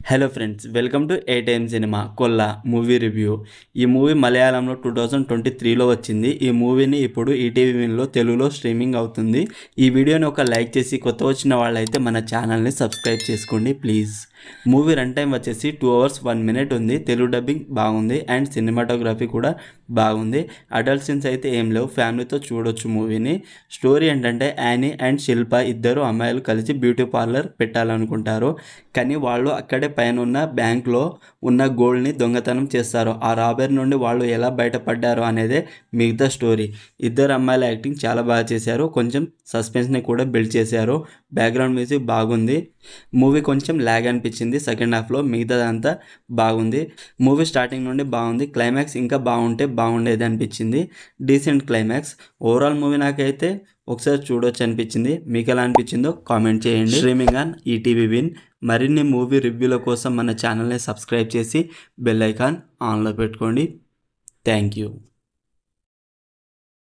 Hello friends, welcome to A time cinema Kolla movie review. ఈ movie మలయాళంలో 2023లో వచ్చింది. ఈ మూవీని ఇప్పుడు ఈటీవీ విన్లో తెలుగులో స్ట్రీమింగ్ అవుతుంది. ఈ వీడియోని ఒక లైక్ చేసి కొత్త వచ్చిన వాళ్ళైతే మన ఛానల్ని సబ్స్క్రైబ్ చేసుకోండి ప్లీజ్. మూవీ రన్ టైం వచ్చేసి 2 hours 1 minute ఉంది. తెలుగు డబ్బింగ్ బాగుంది అండ్ సినిమాటోగ్రఫీ కూడా బాగుంది. అడల్ట్ సీన్స్ అయితే ఏం లేవు, ఫ్యామిలీతో చూడొచ్చు మూవీని. స్టోరీ ఏంటంటే యానీ అండ్ శిల్ప ఇద్దరు అమ్మాయిలు కలిసి బ్యూటీ పార్లర్ పెట్టాలనుకుంటారు. కానీ వాళ్ళు అక్కడే పైన ఉన్న బ్యాంక్లో ఉన్న గోల్డ్ని దొంగతనం చేస్తారు. ఆ రాబరీ నుండి వాళ్ళు ఎలా బయటపడ్డారు అనేదే మిగతా స్టోరీ. ఇద్దరు అమ్మాయిల యాక్టింగ్ చాలా బాగా చేశారు. కొంచెం సస్పెన్స్ని కూడా బిల్డ్ చేశారు. బ్యాక్గ్రౌండ్ మ్యూజిక్ బాగుంది. మూవీ కొంచెం ల్యాగ్ అనిపించింది సెకండ్ హాఫ్లో, మిగతాదంతా బాగుంది. మూవీ స్టార్టింగ్ నుండి బాగుంది. క్లైమాక్స్ ఇంకా బాగుంటే బాగుండేది అనిపించింది. Decent climax. ఓవరాల్ మూవీ నాకైతే ఒకసారి చూడొచ్చు అనిపించింది. మీకు ఎలా అనిపించిందో కామెంట్ చేయండి. Streaming on ETV win. మరిన్ని మూవీ రివ్యూల కోసం మన ఛానల్ని సబ్స్క్రైబ్ చేసి బెల్ ఐకాన్ ఆన్లో పెట్టుకోండి. Thank you.